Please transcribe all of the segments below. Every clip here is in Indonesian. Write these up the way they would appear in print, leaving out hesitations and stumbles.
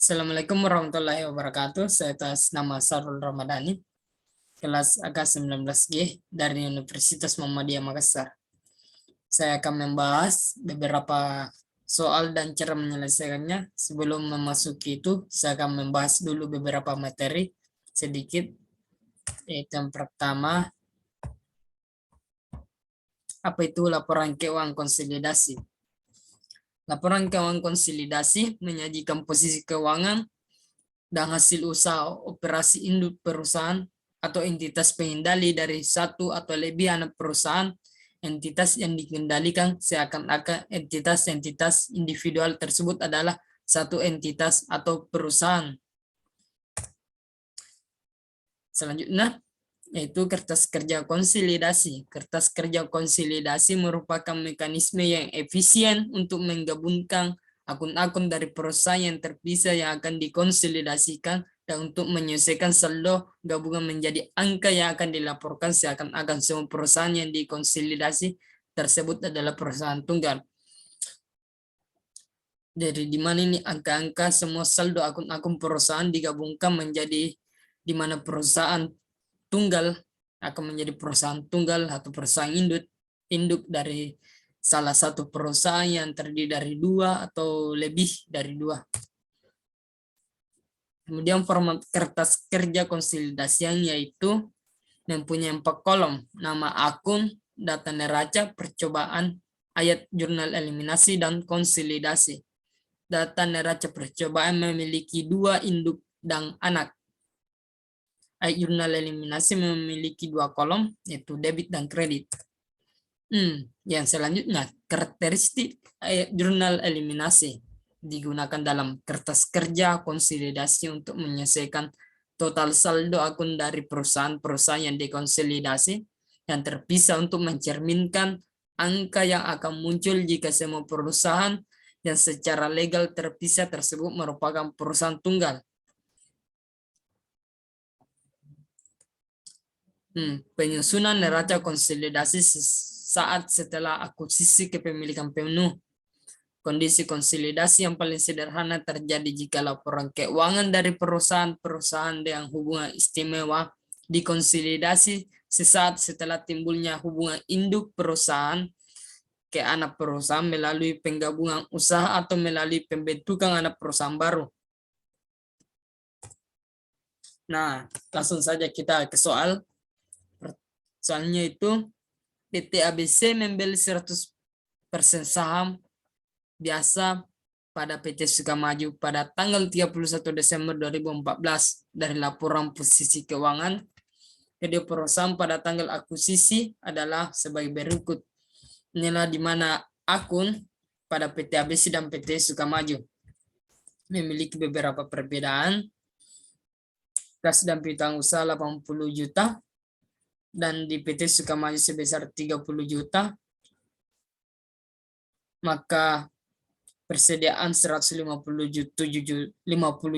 Assalamualaikum warahmatullahi wabarakatuh. Saya atas nama Sarul Ramadhani, kelas AK19G dari Universitas Muhammadiyah Makassar. Saya akan membahas beberapa soal dan cara menyelesaikannya. Sebelum memasuki itu, saya akan membahas dulu beberapa materi sedikit. Yaitu yang pertama, apa itu laporan keuangan konsolidasi? Laporan keuangan konsolidasi menyajikan posisi keuangan dan hasil usaha operasi induk perusahaan atau entitas pengendali dari satu atau lebih anak perusahaan, entitas yang dikendalikan seakan-akan entitas-entitas individual tersebut adalah satu entitas atau perusahaan. Selanjutnya, yaitu kertas kerja konsolidasi. Kertas kerja konsolidasi merupakan mekanisme yang efisien untuk menggabungkan akun-akun dari perusahaan yang terpisah yang akan dikonsolidasikan dan untuk menyelesaikan saldo gabungan menjadi angka yang akan dilaporkan seakan-akan semua perusahaan yang dikonsolidasi tersebut adalah perusahaan tunggal. Jadi di mana ini angka-angka semua saldo akun-akun perusahaan digabungkan menjadi di mana perusahaan tunggal akan menjadi perusahaan tunggal atau perusahaan induk dari salah satu perusahaan yang terdiri dari dua atau lebih dari dua. Kemudian format kertas kerja konsolidasian yaitu mempunyai 4 kolom, nama akun, data neraca, percobaan, ayat jurnal eliminasi, dan konsolidasi. Data neraca percobaan memiliki 2 induk dan anak. Ayat jurnal eliminasi memiliki 2 kolom, yaitu debit dan kredit. Yang selanjutnya, karakteristik ayat jurnal eliminasi digunakan dalam kertas kerja konsolidasi untuk menyelesaikan total saldo akun dari perusahaan-perusahaan yang dikonsolidasi yang terpisah untuk mencerminkan angka yang akan muncul jika semua perusahaan yang secara legal terpisah tersebut merupakan perusahaan tunggal. Penyusunan neraca konsolidasi saat setelah akuisisi kepemilikan penuh. Kondisi konsolidasi yang paling sederhana terjadi jika laporan keuangan dari perusahaan-perusahaan dengan hubungan istimewa dikonsolidasi sesaat setelah timbulnya hubungan induk perusahaan ke anak perusahaan melalui penggabungan usaha atau melalui pembentukan anak perusahaan baru. Nah, langsung saja kita ke soal. Soalnya itu PT ABC membeli 100% saham biasa pada PT Sukamaju pada tanggal 31 Desember 2014 dari laporan posisi keuangan. Kedua perusahaan pada tanggal akuisisi adalah sebagai berikut. Inilah di mana akun pada PT ABC dan PT Sukamaju memiliki beberapa perbedaan. Kas dan piutang usaha 80 juta dan di PT Sukamaju sebesar 30 juta. Maka persediaan 150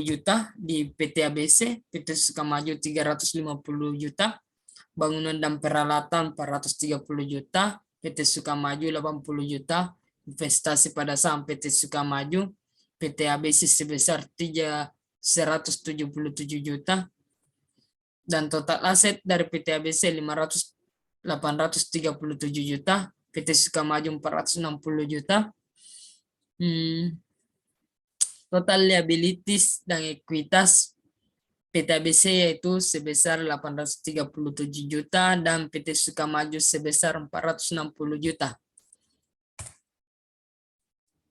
juta di PT ABC, PT Sukamaju 350 juta, bangunan dan peralatan 430 juta, PT Sukamaju 80 juta, investasi pada saham PT Sukamaju, PT ABC sebesar 177 juta, dan total aset dari PT ABC 837 juta, PT Sukamaju 460 juta, total liabilities dan ekuitas PT ABC yaitu sebesar 837 juta dan PT Sukamaju sebesar 460 juta.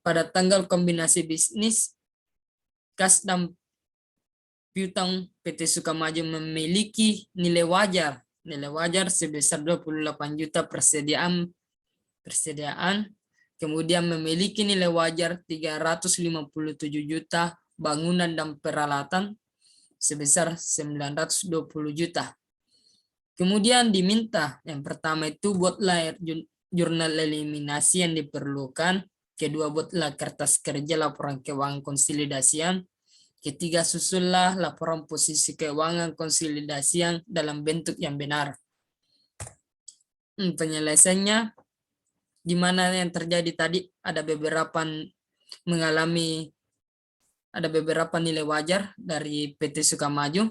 Pada tanggal kombinasi bisnis, kas dan piutang PT Sukamaju memiliki nilai wajar sebesar 28 juta persediaan, kemudian memiliki nilai wajar 357 juta bangunan dan peralatan sebesar 920 juta. Kemudian diminta yang pertama itu buatlah jurnal eliminasi yang diperlukan, kedua buatlah kertas kerja laporan keuangan konsolidasian, ketiga susunlah laporan posisi keuangan konsolidasian dalam bentuk yang benar. Penyelesaiannya di mana yang terjadi tadi ada beberapa mengalami ada beberapa nilai wajar dari PT Sukamaju.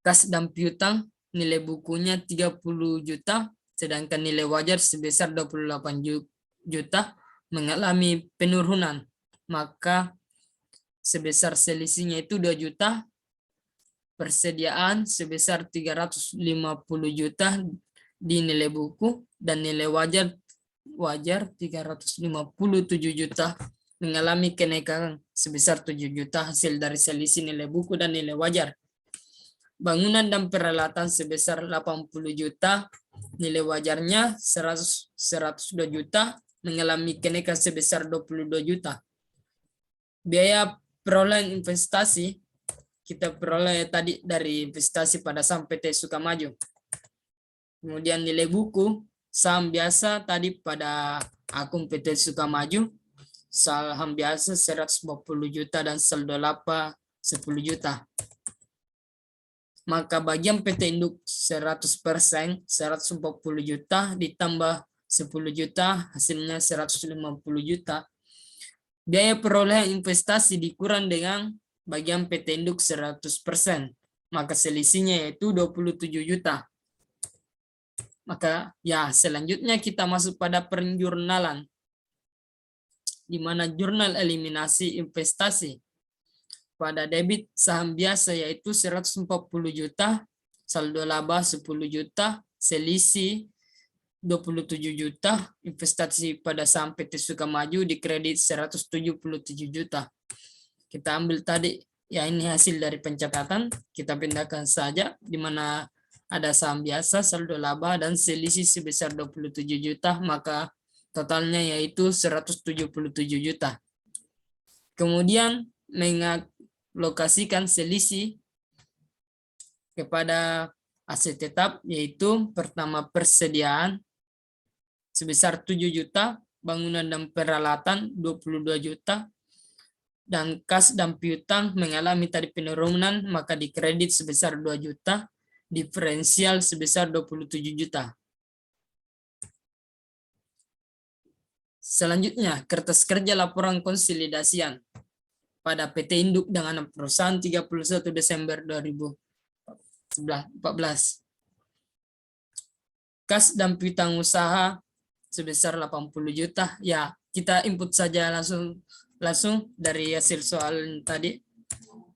Kas dan piutang nilai bukunya 30 juta, sedangkan nilai wajar sebesar 28 juta mengalami penurunan. Maka sebesar selisihnya itu 2 juta, persediaan sebesar 350 juta di nilai buku, dan nilai wajar 357 juta mengalami kenaikan sebesar 7 juta hasil dari selisih nilai buku dan nilai wajar. Bangunan dan peralatan sebesar 80 juta, nilai wajarnya 102 juta mengalami kenaikan sebesar 22 juta. Biaya perolehan investasi kita peroleh tadi dari investasi pada saham PT Sukamaju. Kemudian nilai buku saham biasa tadi pada akun PT Sukamaju, saham biasa 150 juta dan saldo laba 10 juta. Maka bagian PT Induk 100%, 140 juta ditambah 10 juta, hasilnya 150 juta. Biaya perolehan investasi dikurang dengan bagian PT Induk 100%, maka selisihnya yaitu 27 juta. Maka ya selanjutnya kita masuk pada penjurnalan, di mana jurnal eliminasi investasi. Pada debit saham biasa yaitu 140 juta, saldo laba 10 juta, selisih 27 juta, investasi pada saham PT Sukamaju di kredit 177 juta. Kita ambil tadi, ya ini hasil dari pencatatan, kita pindahkan saja, di mana ada saham biasa, saldo laba, dan selisih sebesar 27 juta, maka totalnya yaitu 177 juta. Kemudian mengalokasikan selisih kepada aset tetap, yaitu pertama persediaan sebesar 7 juta, bangunan dan peralatan 22 juta, dan kas dan piutang mengalami tadi penurunan, maka dikredit sebesar 2 juta, diferensial sebesar 27 juta. Selanjutnya, kertas kerja laporan konsolidasian pada PT Induk dengan perusahaan 31 Desember 2014. Kas dan piutang usaha sebesar 80 juta. Ya, kita input saja langsung dari hasil soal tadi,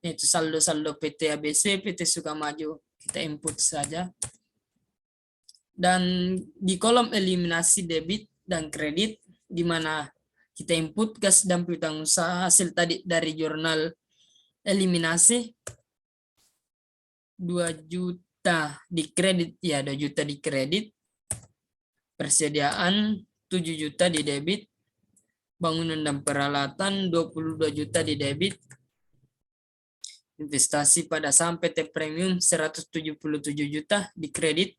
yaitu saldo-saldo PT ABC, PT Sukamaju. Kita input saja. Dan di kolom eliminasi debit dan kredit, di mana kita input kas dan piutang usaha hasil tadi dari jurnal eliminasi 2 juta di kredit, ya 2 juta di kredit, persediaan 7 juta di debit, bangunan dan peralatan 22 juta di debit, investasi pada saham PT Premium 177 juta di kredit,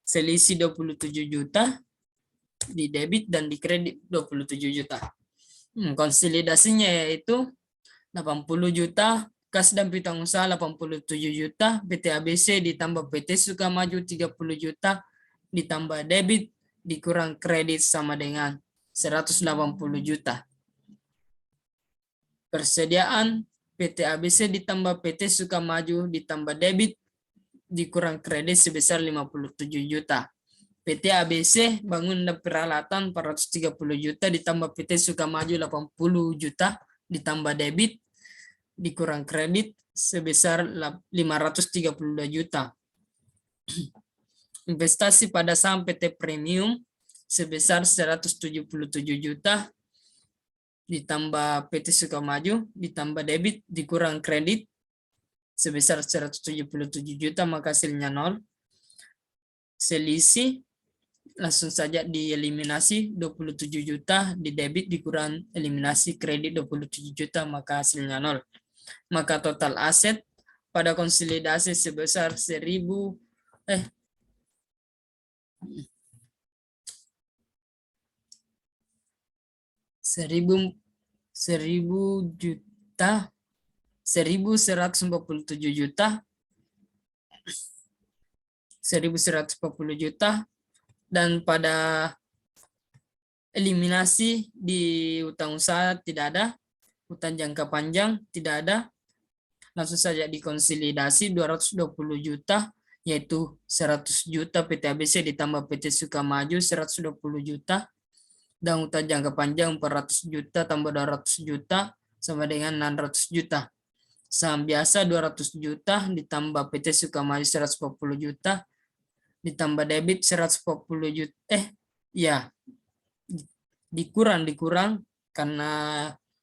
selisih 27 juta di debit, dan di kredit 27 juta. Konsolidasinya yaitu 80 juta, kas dan piutang usaha 87 juta, PT ABC ditambah PT Sukamaju 30 juta, ditambah debit, dikurang kredit sama dengan 180 juta. Persediaan PT ABC ditambah PT Sukamaju ditambah debit, dikurang kredit sebesar 57 juta. PT ABC bangun dan peralatan 430 juta ditambah PT Sukamaju 80 juta ditambah debit, dikurang kredit sebesar 532 juta. Investasi pada saham PT Premium sebesar 177 juta ditambah PT Sukamaju ditambah debit, dikurang kredit sebesar 177 juta, maka hasilnya 0. Selisih langsung saja dieliminasi 27 juta di debit, dikurang eliminasi kredit 27 juta, maka hasilnya 0. Maka total aset pada konsolidasi sebesar 1000 juta, 1147 juta, 1140 juta, dan pada Eliminasi di utang usaha tidak ada, utang jangka panjang tidak ada. Langsung saja dikonsolidasi 220 juta, yaitu 100 juta PT ABC ditambah PT Sukamaju 120 juta, dan utang jangka panjang 400 juta tambah 200 juta sama dengan 600 juta. Saham biasa 200 juta ditambah PT Sukamaju 140 juta ditambah debit 140 juta. Ya, dikurang karena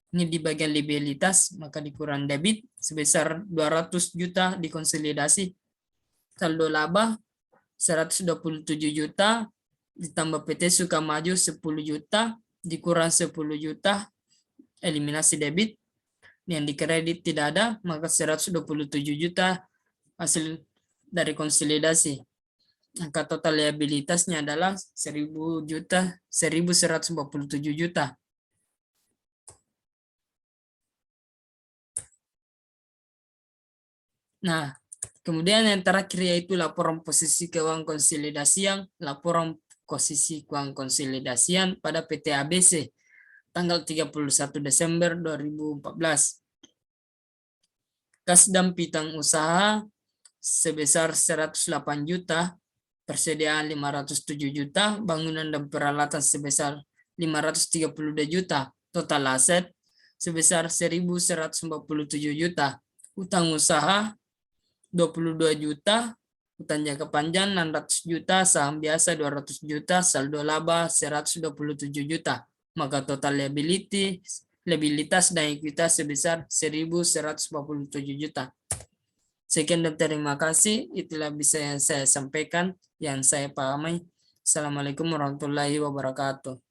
ini di bagian liabilitas, maka dikurang debit sebesar 200 juta dikonsolidasi. Saldo laba 127 juta ditambah PT Sukamaju 10 juta dikurang 10 juta, eliminasi debit. Yang dikredit tidak ada, maka 127 juta hasil dari konsolidasi. Angka total liabilitasnya adalah 1.147 juta. Nah, kemudian yang terakhir yaitu laporan posisi keuangan konsolidasian, laporan posisi keuangan konsolidasian pada PT ABC tanggal 31 Desember 2014. Kas dan piutang usaha sebesar 108 juta, persediaan 507 juta, bangunan dan peralatan sebesar 532 juta, total aset sebesar 1.147 juta, utang usaha 22 juta, utang jangka panjang 600 juta, saham biasa 200 juta, saldo laba 127 juta. Maka total liabilitas dan ekuitas sebesar 1.147 juta. Sekian dan terima kasih. Itulah bisa yang saya sampaikan, yang saya pahami. Assalamualaikum warahmatullahi wabarakatuh.